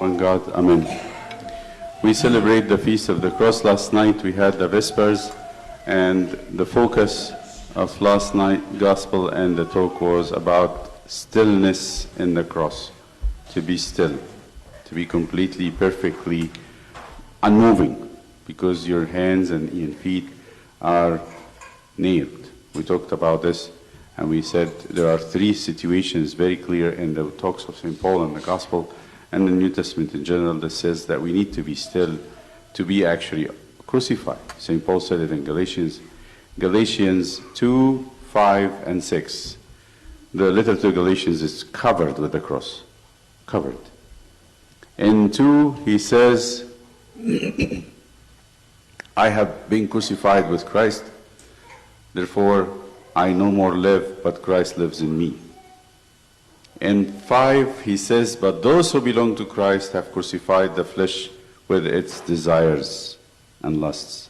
One God, Amen. We celebrate the Feast of the Cross. Last night we had the Vespers, and the focus of last night's Gospel and the talk was about stillness in the cross. To be still, to be completely, perfectly unmoving, because your hands and your feet are nailed. We talked about this, and we said there are three situations very clear in the talks of St. Paul and the Gospel and the New Testament in general that says that we need to be still to be actually crucified. St. Paul said it in Galatians 2, 5, and 6. The letter to Galatians is covered with the cross. Covered. In 2, he says, I have been crucified with Christ, therefore I no more live, but Christ lives in me. In 5, he says, but those who belong to Christ have crucified the flesh with its desires and lusts.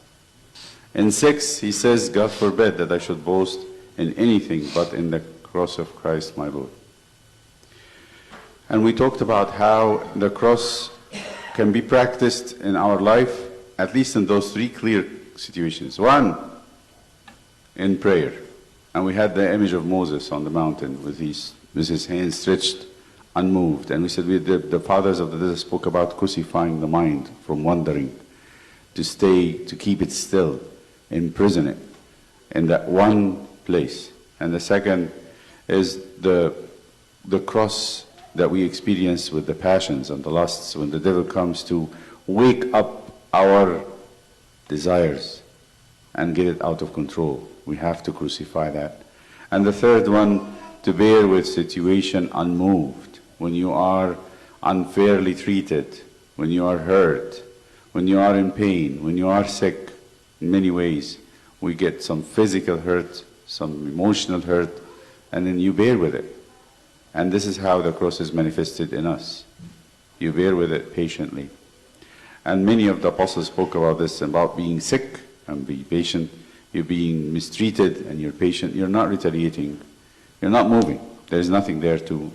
In 6, he says, God forbid that I should boast in anything but in the cross of Christ my Lord. And we talked about how the cross can be practiced in our life, at least in those three clear situations. One, in prayer. And we had the image of Moses on the mountain with his hands stretched, unmoved. And we said the fathers of the desert spoke about crucifying the mind from wandering, to keep it still, imprison it in that one place. And the second is the cross that we experience with the passions and the lusts when the devil comes to wake up our desires and get it out of control. We have to crucify that. And the third one, to bear with situation unmoved. When you are unfairly treated, when you are hurt, when you are in pain, when you are sick, in many ways, we get some physical hurt, some emotional hurt, and then you bear with it. And this is how the cross is manifested in us. You bear with it patiently. And many of the apostles spoke about this, about being sick and be patient. You're being mistreated and you're patient. You're not retaliating. You're not moving. There's nothing there to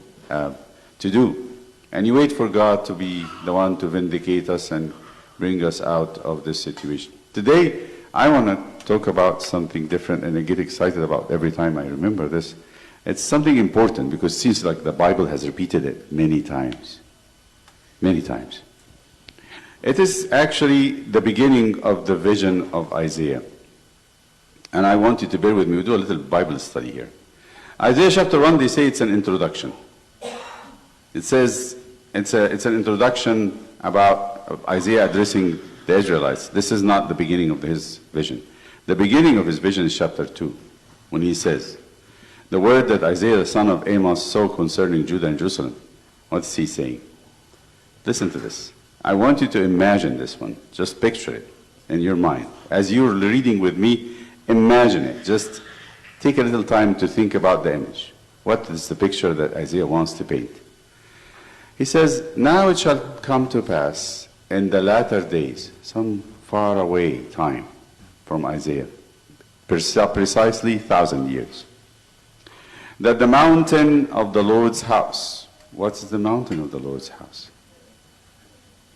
do. And you wait for God to be the one to vindicate us and bring us out of this situation. Today, I want to talk about something different, and I get excited about every time I remember this. It's something important because it seems like the Bible has repeated it many times. Many times. It is actually the beginning of the vision of Isaiah. And I want you to bear with me. We'll do a little Bible study here. Isaiah chapter 1, they say it's an introduction. It says it's an introduction about Isaiah addressing the Israelites. This is not the beginning of his vision. The beginning of his vision is chapter 2, when he says, the word that Isaiah the son of Amos saw concerning Judah and Jerusalem. What's he saying? Listen to this. I want you to imagine this one. Just picture it in your mind. As you're reading with me, imagine it. Just take a little time to think about the image. What is the picture that Isaiah wants to paint? He says, now it shall come to pass in the latter days, some far away time from Isaiah, precisely 1,000 years, that the mountain of the Lord's house. What's the mountain of the Lord's house?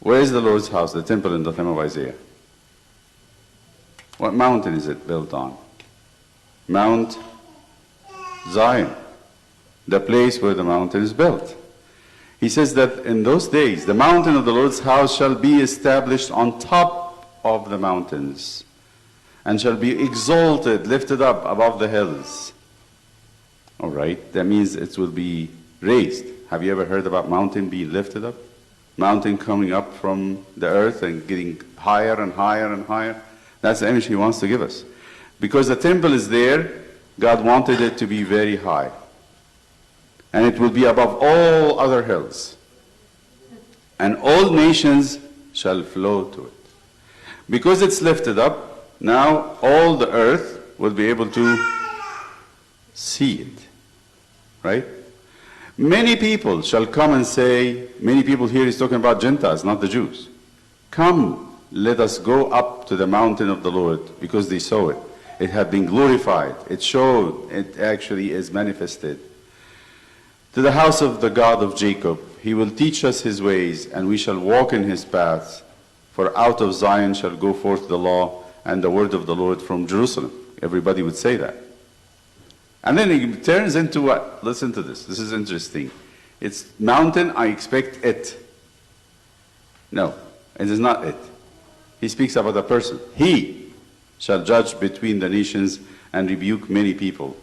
Where is the Lord's house, the temple in the time of Isaiah? What mountain is it built on? Mount Zion, the place where the mountain is built. He says that in those days, the mountain of the Lord's house shall be established on top of the mountains and shall be exalted, lifted up above the hills. All right, that means it will be raised. Have you ever heard about mountain being lifted up? Mountain coming up from the earth and getting higher and higher and higher. That's the image he wants to give us. Because the temple is there, God wanted it to be very high. And it will be above all other hills. And all nations shall flow to it. Because it's lifted up, now all the earth will be able to see it. Right? Many people shall come and say, many people here is talking about Gentiles, not the Jews. Come, let us go up to the mountain of the Lord, because they saw it. It had been glorified. It showed, it actually is manifested. To the house of the God of Jacob, He will teach us his ways, and we shall walk in his paths. For out of Zion shall go forth the law and the word of the Lord from Jerusalem. Everybody would say that. And then it turns into what? Listen to this. This is interesting. It's mountain, I expect it. No, it is not it. He speaks about a person. He shall judge between the nations and rebuke many people,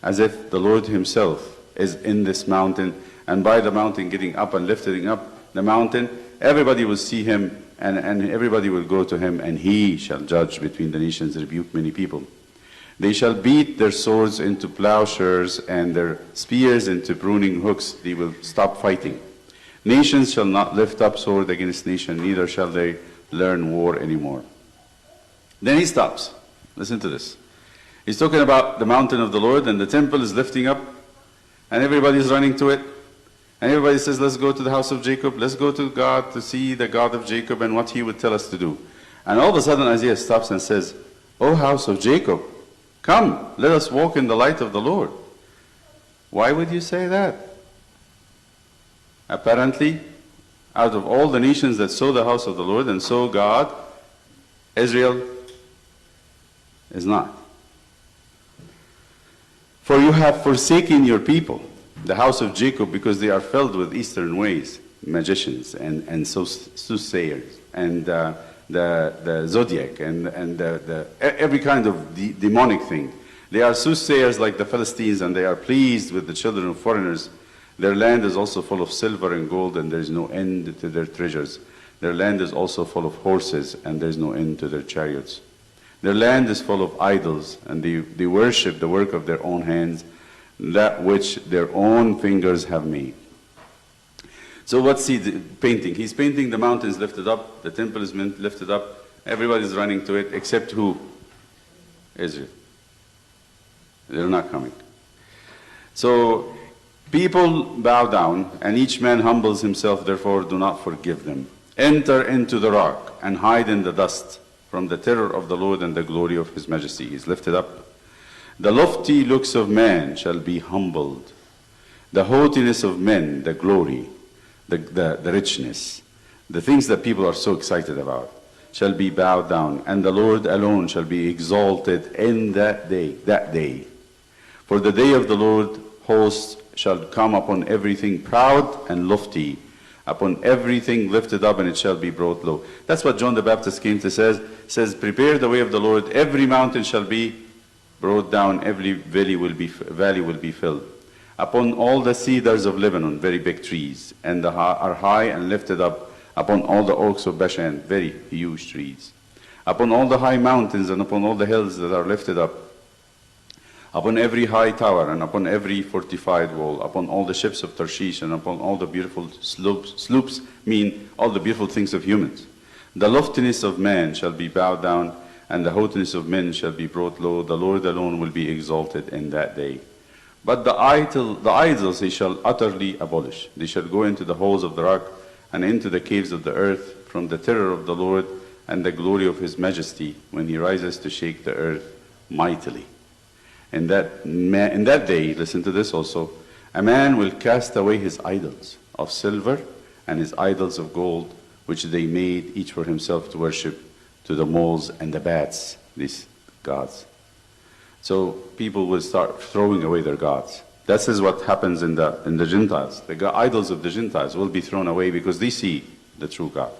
as if the Lord himself is in this mountain, and by the mountain getting up and lifting up the mountain, everybody will see him, and everybody will go to him, and he shall judge between the nations and rebuke many people. They shall beat their swords into plowshares and their spears into pruning hooks. They will stop fighting. Nations shall not lift up sword against nation, neither shall they learn war anymore. Then he stops. Listen to this. He's talking about the mountain of the Lord, and the temple is lifting up, and everybody's running to it. And everybody says, let's go to the house of Jacob. Let's go to God to see the God of Jacob and what he would tell us to do. And all of a sudden Isaiah stops and says, O house of Jacob, come, let us walk in the light of the Lord. Why would you say that? Apparently, out of all the nations that saw the house of the Lord and saw God, Israel is not. For you have forsaken your people, the house of Jacob, because they are filled with eastern ways, magicians and soothsayers, and the zodiac, and every kind of demonic thing. They are soothsayers like the Philistines, and they are pleased with the children of foreigners. Their land is also full of silver and gold, and there is no end to their treasures. Their land is also full of horses, and there is no end to their chariots. Their land is full of idols, and they worship the work of their own hands, that which their own fingers have made. So what's he painting? He's painting the mountains lifted up, the temple is lifted up, everybody's running to it, except who? Israel. They're not coming. So people bow down, and each man humbles himself, therefore do not forgive them. Enter into the rock, and hide in the dust, from the terror of the Lord and the glory of his majesty. He's lifted up. The lofty looks of man shall be humbled. The haughtiness of men, the glory, the richness, the things that people are so excited about, shall be bowed down, and the Lord alone shall be exalted in that day. For the day of the Lord hosts shall come upon everything proud and lofty, upon everything lifted up, and it shall be brought low. That's what John the Baptist came to says, prepare the way of the Lord, every mountain shall be brought down, every valley will be filled. Upon all the cedars of Lebanon, very big trees, and are high and lifted up, upon all the oaks of Bashan, very huge trees. Upon all the high mountains and upon all the hills that are lifted up, upon every high tower and upon every fortified wall, upon all the ships of Tarshish and upon all the beautiful sloops mean all the beautiful things of humans. The loftiness of man shall be bowed down, and the haughtiness of men shall be brought low. The Lord alone will be exalted in that day. But the idols he shall utterly abolish. They shall go into the holes of the rock and into the caves of the earth, from the terror of the Lord and the glory of his majesty, when he rises to shake the earth mightily. In that day, listen to this also, a man will cast away his idols of silver and his idols of gold, which they made each for himself to worship, to the moles and the bats, these gods. So people will start throwing away their gods. This is what happens in the Gentiles. The idols of the Gentiles will be thrown away because they see the true God.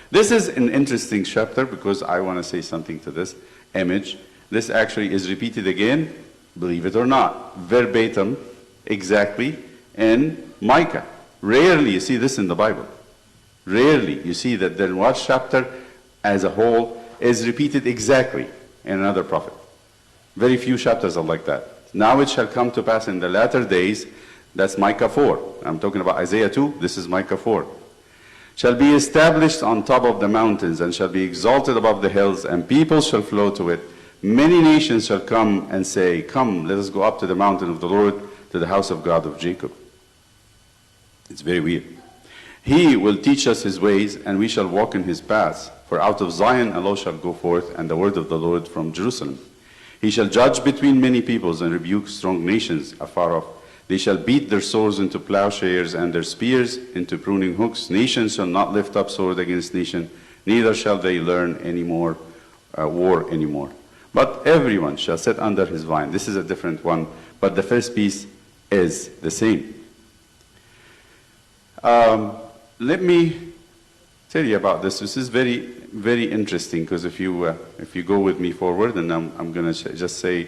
This is an interesting chapter because I want to say something to this image. This actually is repeated again, believe it or not, verbatim, exactly, in Micah. Rarely you see this in the Bible. Rarely you see that the one chapter as a whole is repeated exactly in another prophet. Very few chapters are like that. Now it shall come to pass in the latter days, that's Micah 4. I'm talking about Isaiah 2, this is Micah 4. Shall be established on top of the mountains and shall be exalted above the hills, and people shall flow to it. Many nations shall come and say, come, let us go up to the mountain of the Lord, to the house of God of Jacob. It's very weird. He will teach us his ways, and we shall walk in his paths. For out of Zion a law shall go forth, and the word of the Lord from Jerusalem. He shall judge between many peoples and rebuke strong nations afar off. They shall beat their swords into plowshares and their spears into pruning hooks. Nation shall not lift up sword against nation, neither shall they learn any more war anymore. But everyone shall sit under his vine. This is a different one, but the first piece is the same. Let me tell you about this. This is very, very interesting, because if you go with me forward, and I'm going to just say,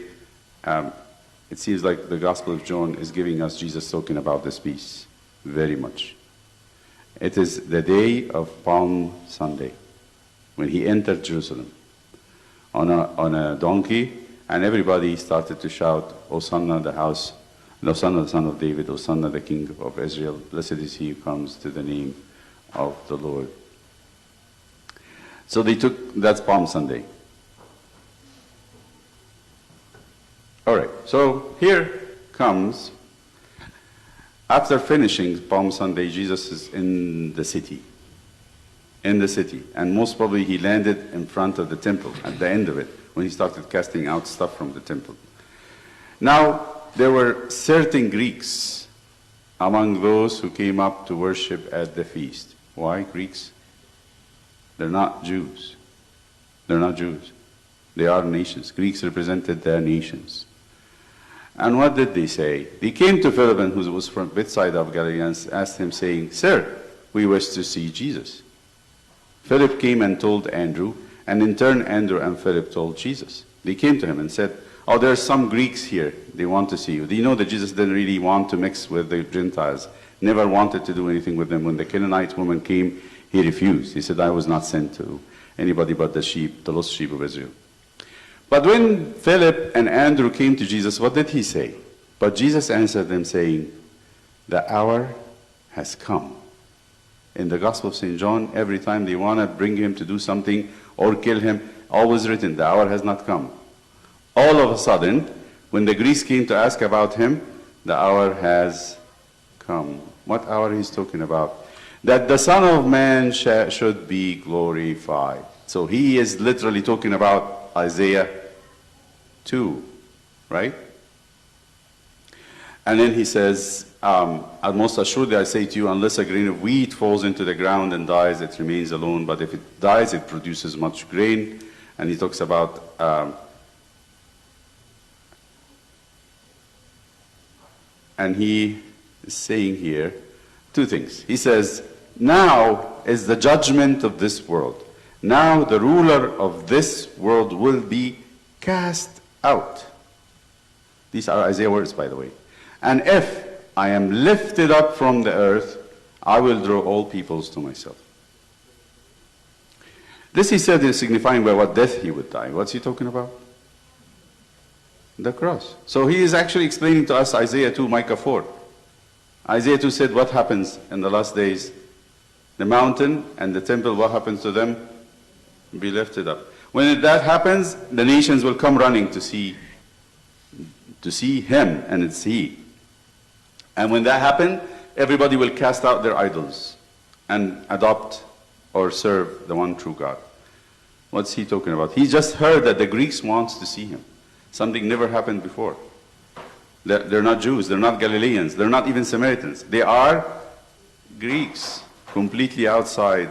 it seems like the Gospel of John is giving us Jesus talking about this peace very much. It is the day of Palm Sunday, when he entered Jerusalem on a donkey, and everybody started to shout, Hosanna, Hosanna, the son of David, Hosanna, the King of Israel. Blessed is he who comes to the name of the Lord. So that's Palm Sunday. All right, so here comes, after finishing Palm Sunday, Jesus is in the city. And most probably he landed in front of the temple at the end of it, when he started casting out stuff from the temple. Now, there were certain Greeks among those who came up to worship at the feast. Why Greeks? They're not Jews. They're not Jews. They are nations. Greeks represented their nations. And what did they say? They came to Philip, who was from Bethsaida of Galilee, and asked him, saying, Sir, we wish to see Jesus. Philip came and told Andrew, and in turn Andrew and Philip told Jesus. They came to him and said, oh, there are some Greeks here. They want to see you. Do you know that Jesus didn't really want to mix with the Gentiles? Never wanted to do anything with them. When the Canaanite woman came, he refused. He said, I was not sent to anybody but the sheep, the lost sheep of Israel. But when Philip and Andrew came to Jesus, what did he say? But Jesus answered them, saying, the hour has come. In the Gospel of St. John, every time they want to bring him to do something or kill him, always written, the hour has not come. All of a sudden, when the Greeks came to ask about him, the hour has come. What hour he's talking about? That the Son of Man should be glorified. So he is literally talking about Isaiah 2, right? And then he says, most assuredly I say to you, unless a grain of wheat falls into the ground and dies, it remains alone. But if it dies, it produces much grain. And he talks about, and he is saying here two things. He says, now is the judgment of this world. Now the ruler of this world will be cast out. These are Isaiah words, by the way. And if I am lifted up from the earth, I will draw all peoples to myself. This he said is signifying by what death he would die. What's he talking about? The cross. So he is actually explaining to us Isaiah 2, Micah 4. Isaiah 2 said what happens in the last days? The mountain and the temple, what happens to them? Be lifted up. When that happens, the nations will come running to see him, and it's he. And when that happens, everybody will cast out their idols and adopt or serve the one true God. What's he talking about? He just heard that the Greeks want to see him. Something never happened before. They're not Jews, they're not Galileans, they're not even Samaritans. They are Greeks, completely outside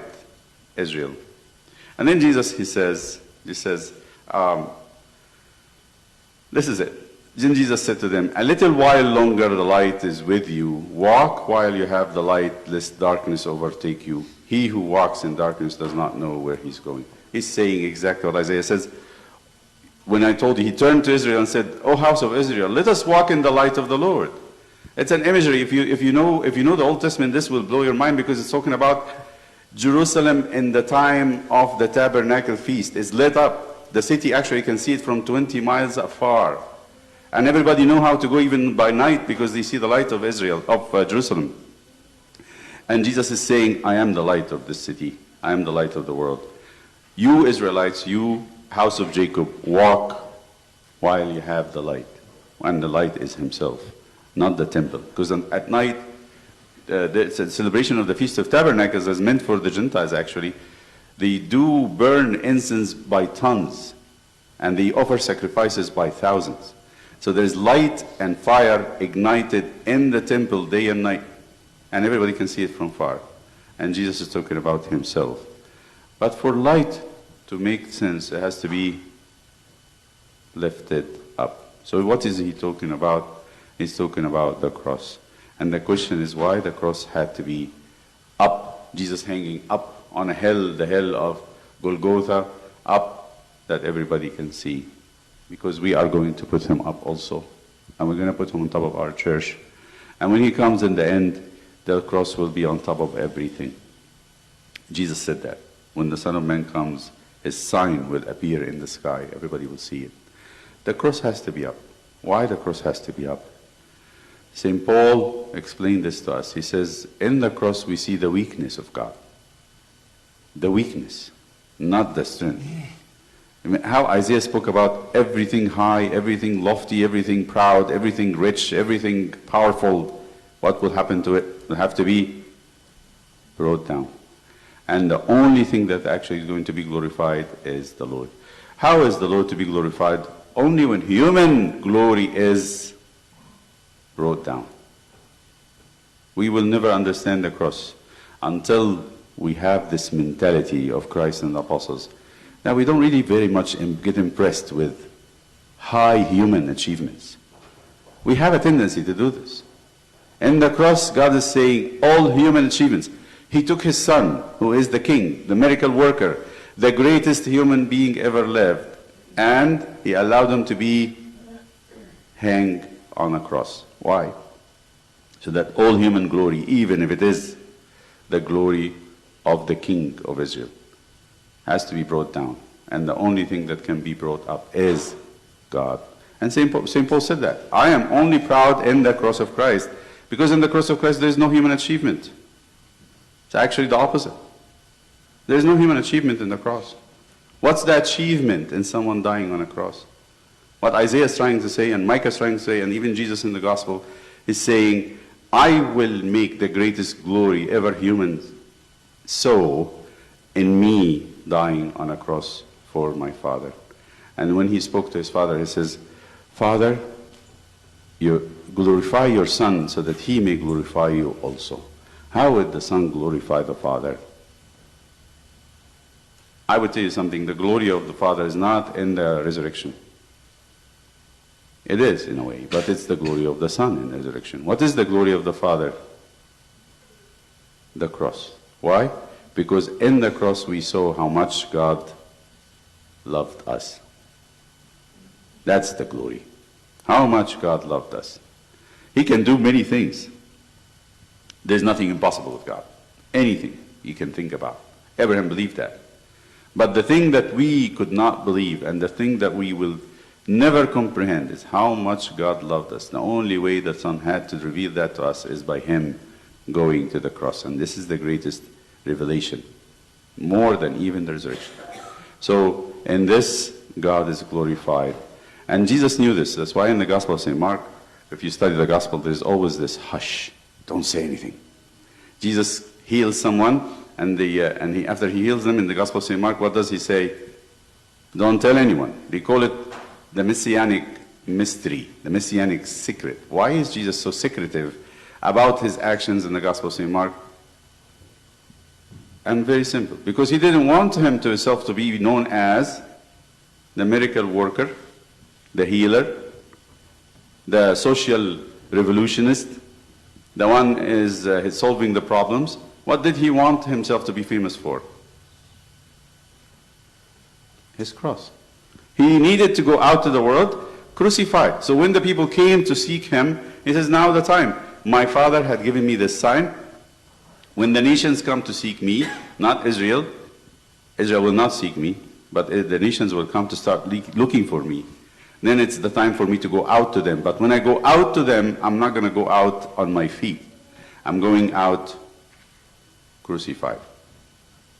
Israel. And then Jesus, he says, this is it. Then Jesus said to them, a little while longer the light is with you. Walk while you have the light, lest darkness overtake you. He who walks in darkness does not know where he's going. He's saying exactly what Isaiah says. When I told you, he turned to Israel and said, O house of Israel, let us walk in the light of the Lord. It's an imagery. If you know the Old Testament, this will blow your mind, because it's talking about Jerusalem in the time of the tabernacle feast. Is lit up. The city, actually, you can see it from 20 miles afar. And everybody know how to go even by night, because they see the light of Jerusalem. And Jesus is saying, I am the light of this city. I am the light of the world. You Israelites, you house of Jacob, walk while you have the light. And the light is himself, not the temple. Because at night, the celebration of the Feast of Tabernacles is meant for the Gentiles, actually. They do burn incense by tons, and they offer sacrifices by thousands. So there's light and fire ignited in the temple day and night. And everybody can see it from far. And Jesus is talking about himself. But for light to make sense, it has to be lifted up. So what is he talking about? He's talking about the cross. And the question is why the cross had to be up, Jesus hanging up on a hill, the hill of Golgotha, up that everybody can see. Because we are going to put him up also. And we're going to put him on top of our church. And when he comes in the end, the cross will be on top of everything. Jesus said that. When the Son of Man comes, his sign will appear in the sky. Everybody will see it. The cross has to be up. Why the cross has to be up? St. Paul explained this to us. He says, in the cross we see the weakness of God. The weakness, not the strength. I mean, how Isaiah spoke about everything high, everything lofty, everything proud, everything rich, everything powerful. What will happen to it? It will have to be brought down. And the only thing that actually is going to be glorified is the Lord. How is the Lord to be glorified? Only when human glory is brought down. We will never understand the cross until we have this mentality of Christ and the apostles. Now, we don't really very much get impressed with high human achievements. We have a tendency to do this. In the cross, God is saying all human achievements. He took his son, who is the king, the miracle worker, the greatest human being ever lived, and he allowed him to be hanged on a cross. Why? So that all human glory, even if it is the glory of the King of Israel, has to be brought down. And the only thing that can be brought up is God. And St. Paul said that. I am only proud in the cross of Christ, because in the cross of Christ there is no human achievement. It's actually the opposite. There is no human achievement in the cross. What's the achievement in someone dying on a cross? What Isaiah is trying to say, and Micah is trying to say, and even Jesus in the gospel is saying, I will make the greatest glory ever human saw in me dying on a cross for my Father. And when he spoke to his Father, he says, Father, you glorify your Son so that he may glorify you also. How would the Son glorify the Father? I would tell you something. The glory of the Father is not in the resurrection. It is, in a way, but it's the glory of the Son in the resurrection. What is the glory of the Father? The cross. Why? Because in the cross we saw how much God loved us. That's the glory. How much God loved us. He can do many things. There's nothing impossible with God. Anything you can think about. Abraham believed that. But the thing that we could not believe, and the thing that we will never comprehend, is how much God loved us. The only way the Son had to reveal that to us is by him going to the cross. And this is the greatest revelation, more than even the resurrection. So in this, God is glorified. And Jesus knew this. That's why in the Gospel of St. Mark, if you study the Gospel, there's always this hush. Don't say anything. Jesus heals someone, and after he heals them in the Gospel of St. Mark, what does he say? Don't tell anyone. They call it the Messianic mystery, the Messianic secret. Why is Jesus so secretive about his actions in the Gospel of St. Mark? And very simple. Because he didn't want him to himself to be known as the miracle worker, the healer, the social revolutionist, the one is solving the problems. What did he want himself to be famous for? His cross. He needed to go out to the world crucified. So when the people came to seek him, he says, now the time. My Father had given me this sign. When the nations come to seek me, not Israel, Israel will not seek me, but the nations will come to start looking for me. Then it's the time for me to go out to them. But when I go out to them, I'm not going to go out on my feet. I'm going out crucified.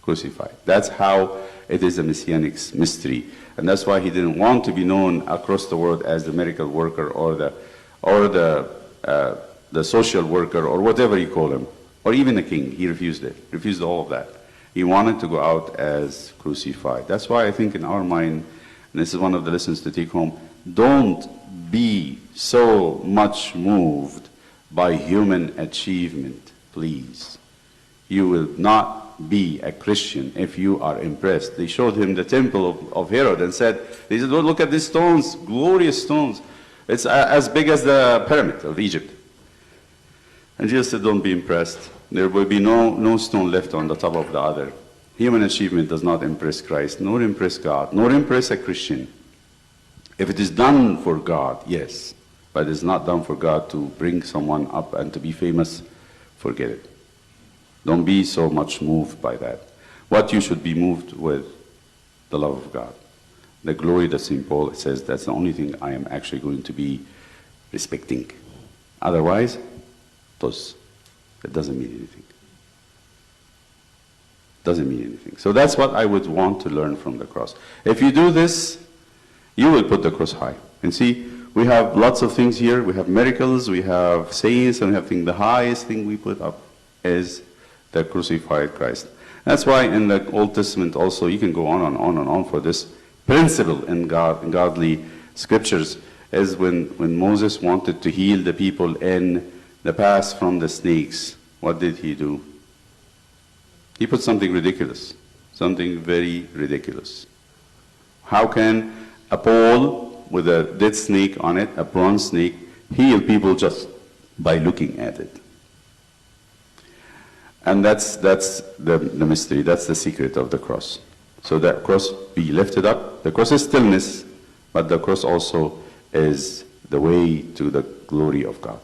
Crucified. That's how it is a messianic mystery. And that's why he didn't want to be known across the world as the miracle worker or the social worker or whatever you call him, or even a king. He refused it. Refused all of that. He wanted to go out as crucified. That's why I think in our mind, and this is one of the lessons to take home, don't be so much moved by human achievement, please. You will not be a Christian if you are impressed. They showed him the temple of Herod and said, "Oh, look at these stones, glorious stones. It's as big as the pyramid of Egypt." And Jesus said, "Don't be impressed. There will be no stone left on the top of the other." Human achievement does not impress Christ, nor impress God, nor impress a Christian. If it is done for God, yes, but it is not done for God to bring someone up and to be famous, forget it. Don't be so much moved by that. What you should be moved with, the love of God. The glory that St. Paul says, that's the only thing I am actually going to be respecting. Otherwise, it doesn't mean anything. Doesn't mean anything. So that's what I would want to learn from the cross. If you do this, you will put the cross high. And see, we have lots of things here. We have miracles, we have saints, and we have things. The highest thing we put up is the crucified Christ. That's why in the Old Testament also, you can go on and on and on for this principle in godly scriptures, is when Moses wanted to heal the people in the past from the snakes. What did he do? He put something ridiculous, something very ridiculous. How can a pole with a dead snake on it, a bronze snake, heal people just by looking at it? And that's the mystery, that's the secret of the cross. So that cross be lifted up. The cross is stillness, but the cross also is the way to the glory of God.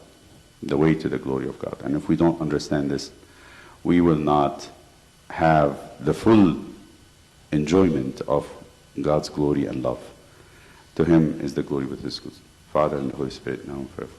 The way to the glory of God. And if we don't understand this, we will not have the full enjoyment of God's glory and love. To him is the glory with his Father and the Holy Spirit now and forever.